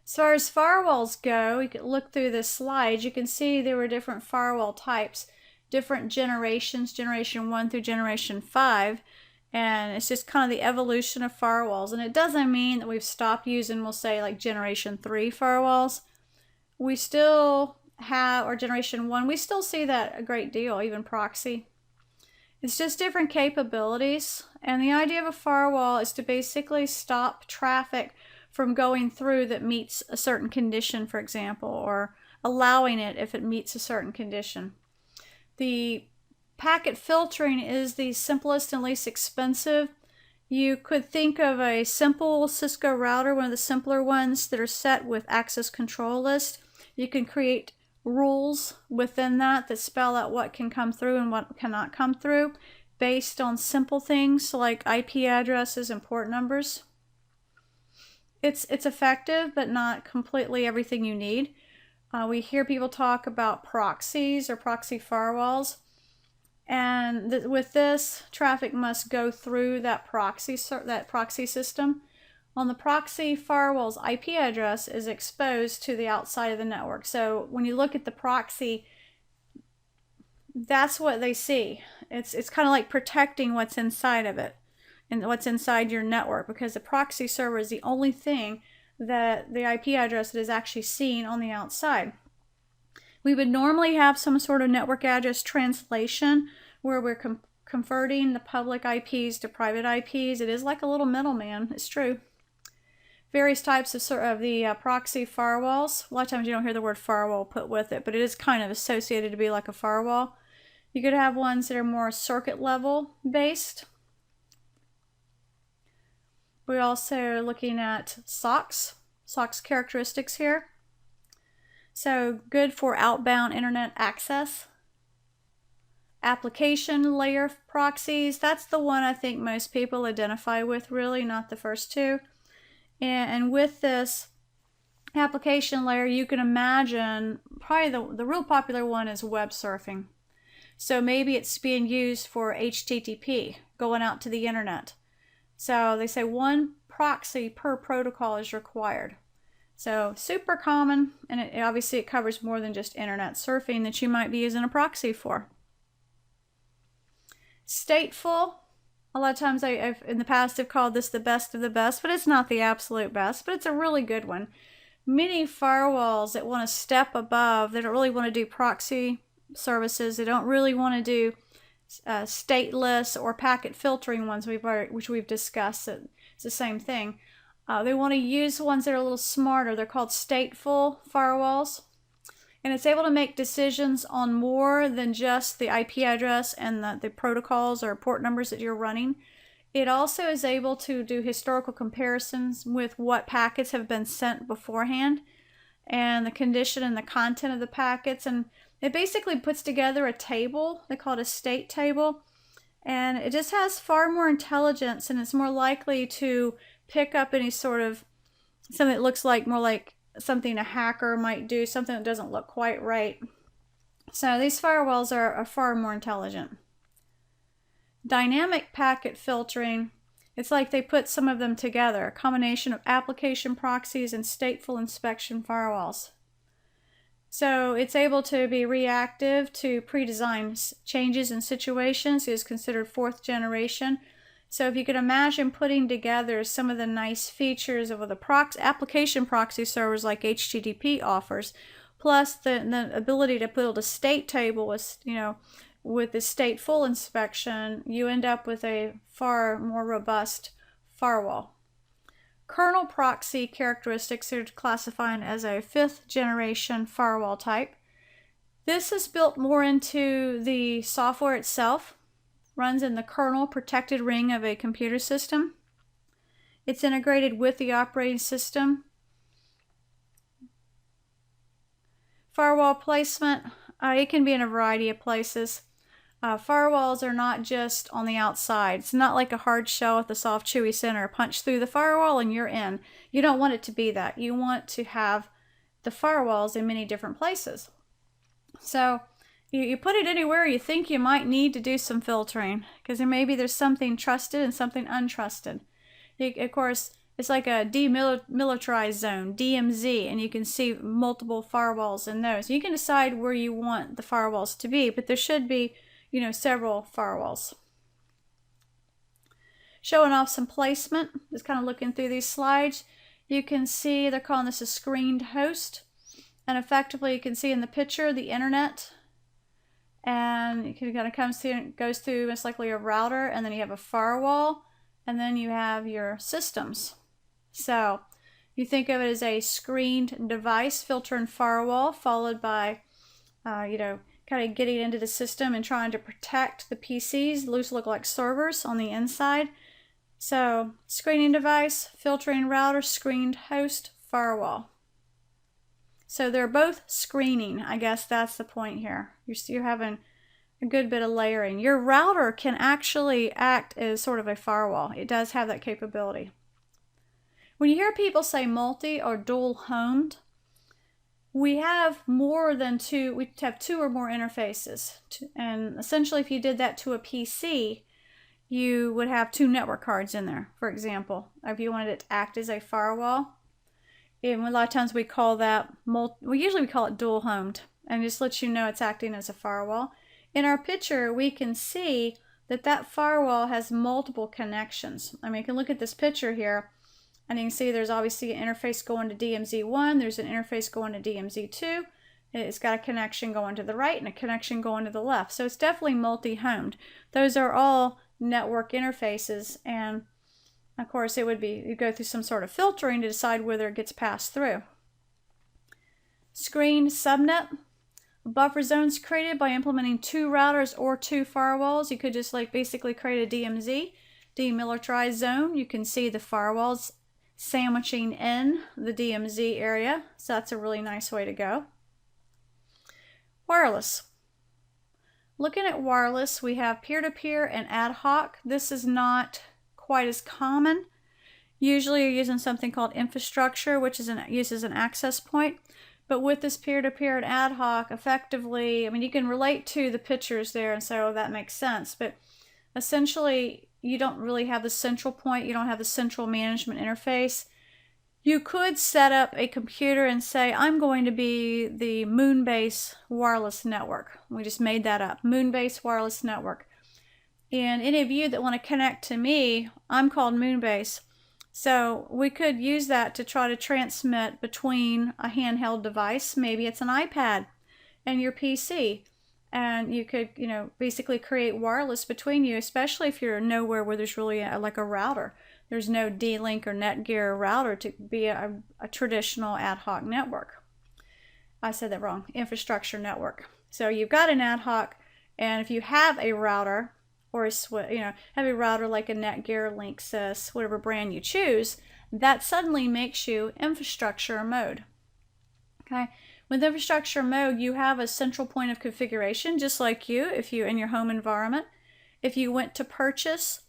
As far as firewalls go, you can look through this slide. You can see there were different firewall types, different generations, generation 1 through generation 5. And it's just kind of the evolution of firewalls. And it doesn't mean that we've stopped using, we'll say, like generation 3 firewalls. We still have, or generation 1, we still see that a great deal, even proxy. It's just different capabilities. And the idea of a firewall is to basically stop traffic from going through that meets a certain condition, for example, or allowing it if it meets a certain condition. The packet filtering is the simplest and least expensive. You could think of a simple Cisco router, one of the simpler ones that are set with access control list. You can create rules within that spell out what can come through and what cannot come through based on simple things like IP addresses and port numbers. It's effective, but not completely everything you need. We hear people talk about proxies or proxy firewalls. And with this, traffic must go through that proxy system. On the proxy firewall's IP address is exposed to the outside of the network. So when you look at the proxy, that's what they see. It's kind of like protecting what's inside of it and what's inside your network, because the proxy server is the only thing that the IP address that is actually seen on the outside. We would normally have some sort of network address translation where we're converting the public IPs to private IPs. It is like a little middleman, it's true. Various types of the proxy firewalls. A lot of times you don't hear the word firewall put with it, but it is kind of associated to be like a firewall. You could have ones that are more circuit level based. We're also looking at SOCs characteristics here. So good for outbound internet access. Application layer proxies, that's the one I think most people identify with, really, not the first two. And with this application layer, you can imagine probably the real popular one is web surfing. So maybe it's being used for HTTP, going out to the internet. So they say one proxy per protocol is required. So super common, and obviously it covers more than just internet surfing that you might be using a proxy for. Stateful, a lot of times I've in the past have called this the best of the best, but it's not the absolute best, but it's a really good one. Many firewalls that want to step above, they don't really want to do proxy services, they don't really want to do stateless or packet filtering ones which we've discussed. It's the same thing. They want to use ones that are a little smarter. They're called stateful firewalls. And it's able to make decisions on more than just the IP address and the protocols or port numbers that you're running. It also is able to do historical comparisons with what packets have been sent beforehand and the condition and the content of the packets. And it basically puts together a table. They call it a state table. And it just has far more intelligence, and it's more likely to pick up any sort of something that looks like more like something a hacker might do, something that doesn't look quite right. So these firewalls are far more intelligent. Dynamic packet filtering, it's like they put some of them together, a combination of application proxies and stateful inspection firewalls. So it's able to be reactive to pre-designed changes in situations. It is considered fourth generation. So if you could imagine putting together some of the nice features of the application proxy servers like HTTP offers, plus the ability to build a state table with, with the stateful inspection, you end up with a far more robust firewall. Kernel proxy characteristics are classified as a 5th generation firewall type. This is built more into the software itself, runs in the kernel protected ring of a computer system. It's integrated with the operating system. Firewall placement, it can be in a variety of places. Firewalls are not just on the outside. It's not like a hard shell with a soft chewy center. Punch through the firewall and you're in. You don't want it to be that. You want to have the firewalls in many different places. So you put it anywhere you think you might need to do some filtering, because maybe there's something trusted and something untrusted. Of course, it's like a demilitarized zone, DMZ, and you can see multiple firewalls in those. You can decide where you want the firewalls to be, but there should be, you know, several firewalls. Showing off some placement, just kind of looking through these slides. You can see they're calling this a screened host. And effectively, you can see in the picture the internet. And it kind of goes through most likely a router, and then you have a firewall, and then you have your systems. So you think of it as a screened device, filter and firewall, followed by, you know, kind of getting into the system and trying to protect the PCs. Those look like servers on the inside. So screening device, filtering router, screened host, firewall. So they're both screening. I guess that's the point here. You're having a good bit of layering. Your router can actually act as sort of a firewall. It does have that capability. When you hear people say multi or dual homed, we have more than two. We have two or more interfaces. And essentially, if you did that to a PC, you would have two network cards in there, for example, if you wanted it to act as a firewall. And a lot of times we call that, we call it dual homed, and just lets you know it's acting as a firewall. In our picture, we can see that that firewall has multiple connections. I mean, you can look at this picture here, and you can see there's obviously an interface going to DMZ1, there's an interface going to DMZ2, it's got a connection going to the right and a connection going to the left. So it's definitely multi-homed. Those are all network interfaces, and of course, it would be, you go through some sort of filtering to decide whether it gets passed through. Screen subnet. Buffer zones created by implementing two routers or two firewalls. You could just like basically create a DMZ, demilitarized zone. You can see the firewalls sandwiching in the DMZ area. So that's a really nice way to go. Wireless. Looking at wireless, we have peer-to-peer and ad hoc. This is not quite as common. Usually you're using something called infrastructure, which uses an access point. But with this peer-to-peer and ad hoc, effectively, I mean, you can relate to the pictures there and say, oh, that makes sense. But essentially, you don't really have the central point. You don't have the central management interface. You could set up a computer and say, I'm going to be the Moonbase wireless network. We just made that up, Moonbase wireless network. And any of you that want to connect to me, I'm called Moonbase. So we could use that to try to transmit between a handheld device. Maybe it's an iPad and your PC. And you could, you know, basically create wireless between you, especially if you're nowhere where there's really like a router. There's no D-Link or Netgear router to be a traditional ad hoc network. I said that wrong, infrastructure network. So you've got an ad hoc, and if you have a router, or have a router like a Netgear, Linksys, whatever brand you choose, that suddenly makes you infrastructure mode. Okay, with infrastructure mode, you have a central point of configuration, just like if you're in your home environment. If you went to purchase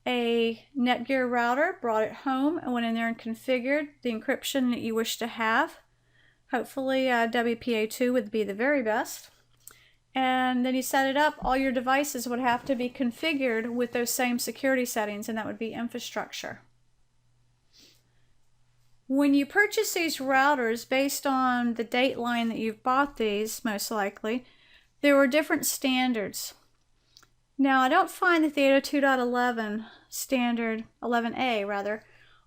a Netgear router, brought it home, and went in there and configured the encryption that you wish to have, hopefully WPA2 would be the very best. And then you set it up, all your devices would have to be configured with those same security settings, and that would be infrastructure. When you purchase these routers, based on the date line that you've bought these, most likely, there were different standards. Now, I don't find that the 802.11 standard, 11A rather,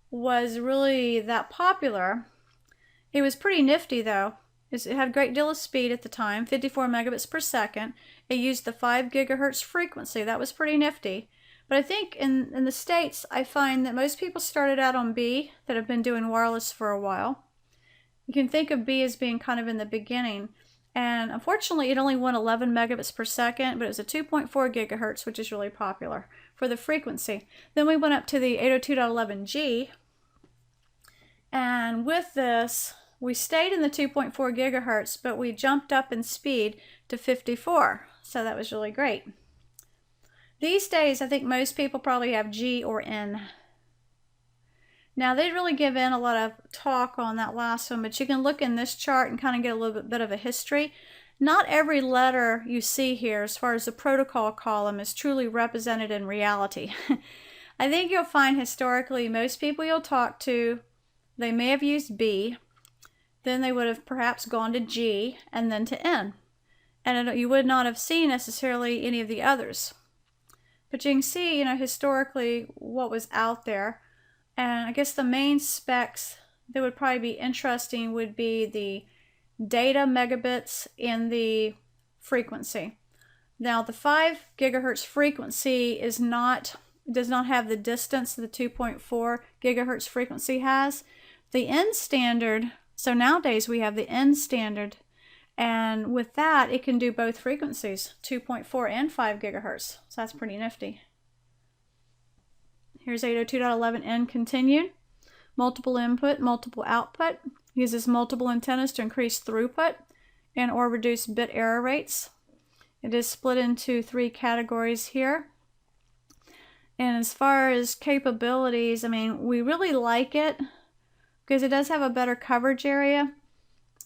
was really that popular. It was pretty nifty though. It had a great deal of speed at the time, 54 megabits per second. It used the 5 gigahertz frequency. That was pretty nifty. But I think in the States, I find that most people started out on B that have been doing wireless for a while. You can think of B as being kind of in the beginning. And unfortunately, it only went 11 megabits per second, but it was a 2.4 gigahertz, which is really popular for the frequency. Then we went up to the 802.11g. And with this, we stayed in the 2.4 gigahertz, but we jumped up in speed to 54. So that was really great. These days, I think most people probably have G or N. Now, they really give in a lot of talk on that last one, but you can look in this chart and kind of get a little bit of a history. Not every letter you see here, as far as the protocol column, is truly represented in reality. I think you'll find historically most people you'll talk to, they may have used B, then they would have perhaps gone to G, and then to N. And you would not have seen necessarily any of the others. But you can see, historically what was out there. And I guess the main specs that would probably be interesting would be the data megabits and the frequency. Now the 5 gigahertz frequency does not have the distance the 2.4 gigahertz frequency has. The N standard, so nowadays we have the N standard, and with that it can do both frequencies, 2.4 and 5 gigahertz. So that's pretty nifty. Here's 802.11n continued. Multiple input, multiple output. Uses multiple antennas to increase throughput and or reduce bit error rates. It is split into 3 categories here. And as far as capabilities, I mean, we really like it because it does have a better coverage area,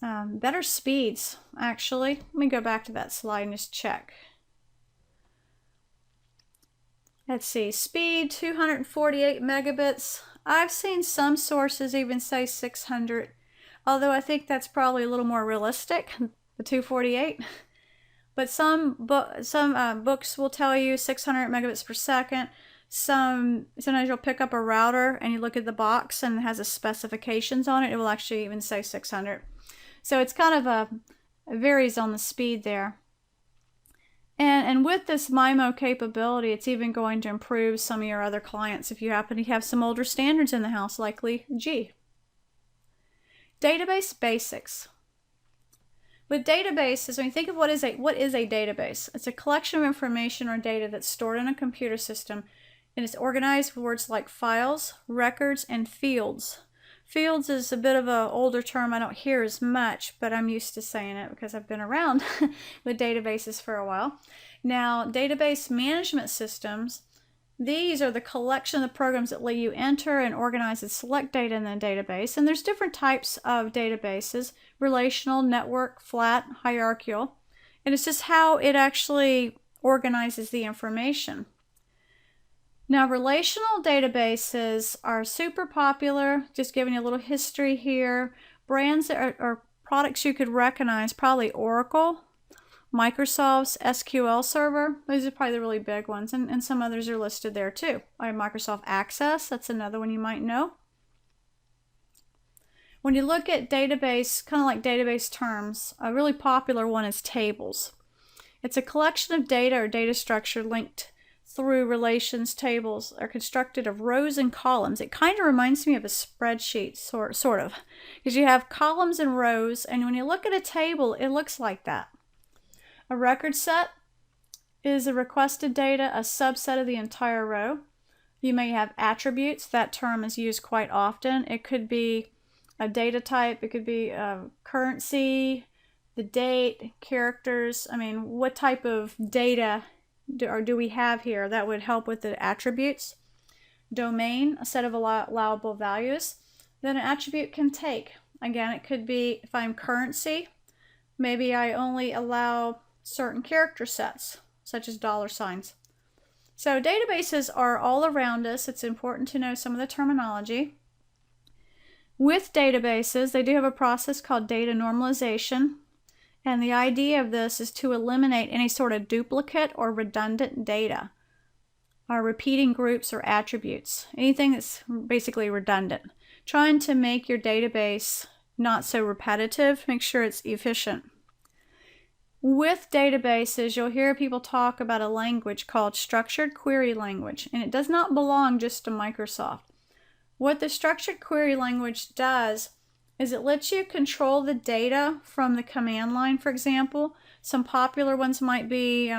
better speeds, actually. Let me go back to that slide and just check. Let's see, speed 248 megabits. I've seen some sources even say 600, although I think that's probably a little more realistic, the 248. But some books will tell you 600 megabits per second. Sometimes you'll pick up a router and you look at the box and it has the specifications on it. It will actually even say 600. So it's kind of it varies on the speed there. And with this MIMO capability, it's even going to improve some of your other clients if you happen to have some older standards in the house, likely G. Database basics. With databases, when you think of what is a database, it's a collection of information or data that's stored in a computer system, and it's organized with words like files, records, and fields. Fields is a bit of an older term I don't hear as much, but I'm used to saying it because I've been around with databases for a while. Now, database management systems, these are the collection of the programs that let you enter and organize and select data in the database. And there's different types of databases: relational, network, flat, hierarchical. And it's just how it actually organizes the information. Now, relational databases are super popular. Just giving you a little history here. Brands that are products you could recognize, probably Oracle, Microsoft's SQL Server. Those are probably the really big ones, and some others are listed there too. Microsoft Access, that's another one you might know. When you look at database, kind of like database terms, a really popular one is tables. It's a collection of data or data structure linked through relations. Tables are constructed of rows and columns. It kind of reminds me of a spreadsheet, sort of, because you have columns and rows, and when you look at a table, it looks like that. A record set is a requested data, a subset of the entire row. You may have attributes. That term is used quite often. It could be a data type. It could be a currency, the date, characters. I mean, what type of data do we have here? That would help with the attributes. Domain, a set of allowable values. Then an attribute can take. Again, it could be, if I'm currency, maybe I only allow certain character sets, such as $signs. So databases are all around us. It's important to know some of the terminology. With databases, they do have a process called data normalization. And the idea of this is to eliminate any sort of duplicate or redundant data, or repeating groups or attributes, anything that's basically redundant. Trying to make your database not so repetitive, make sure it's efficient. With databases, you'll hear people talk about a language called structured query language, and it does not belong just to Microsoft. What the structured query language does is it lets you control the data from the command line, for example. Some popular ones might be,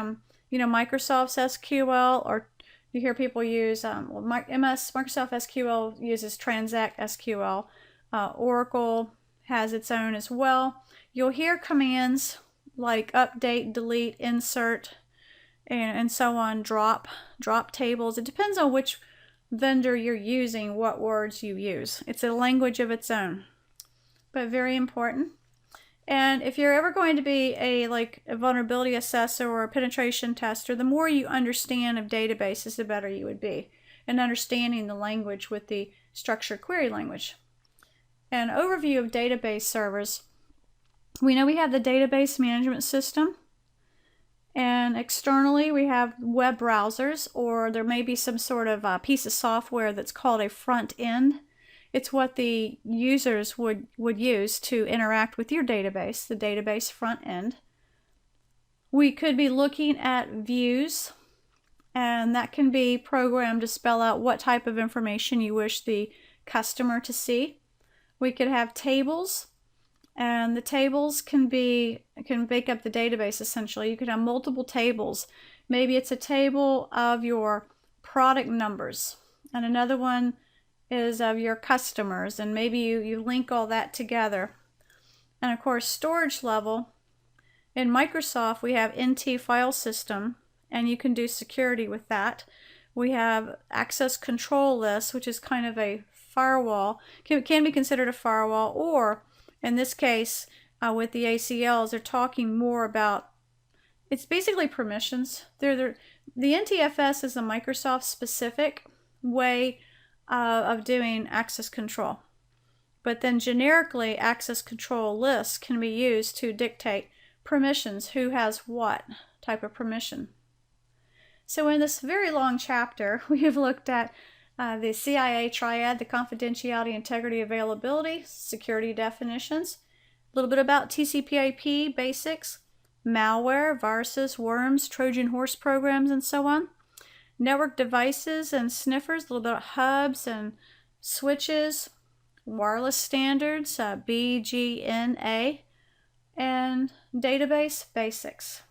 Microsoft's SQL, or you hear people use, Microsoft SQL uses Transact SQL. Oracle has its own as well. You'll hear commands like update, delete, insert, and so on, drop tables. It depends on which vendor you're using, what words you use. It's a language of its own, but very important. And if you're ever going to be a vulnerability assessor or a penetration tester, the more you understand of databases, the better you would be. and understanding the language with the structured query language. An overview of database servers. We know we have the database management system, and externally we have web browsers, or there may be some sort of piece of software that's called a front end. It's what the users would use to interact with your database, the database front end. We could be looking at views, and that can be programmed to spell out what type of information you wish the customer to see. We could have tables, and the tables can make up the database essentially. You could have multiple tables. Maybe it's a table of your product numbers, and another one is of your customers, and maybe you link all that together. And of course, storage level. In Microsoft, we have NT file system, and you can do security with that. We have access control list, which is kind of a firewall, can be considered a firewall, or in this case, with the ACLs, they're talking more about, it's basically permissions. The NTFS is a Microsoft specific way of doing access control. But then generically, access control lists can be used to dictate permissions, who has what type of permission. So in this very long chapter, we have looked at the CIA triad, the confidentiality, integrity, availability, security definitions, a little bit about TCP/IP basics, malware, viruses, worms, Trojan horse programs, and so on. Network devices and sniffers, a little bit of hubs and switches, wireless standards, BGNA, and database basics.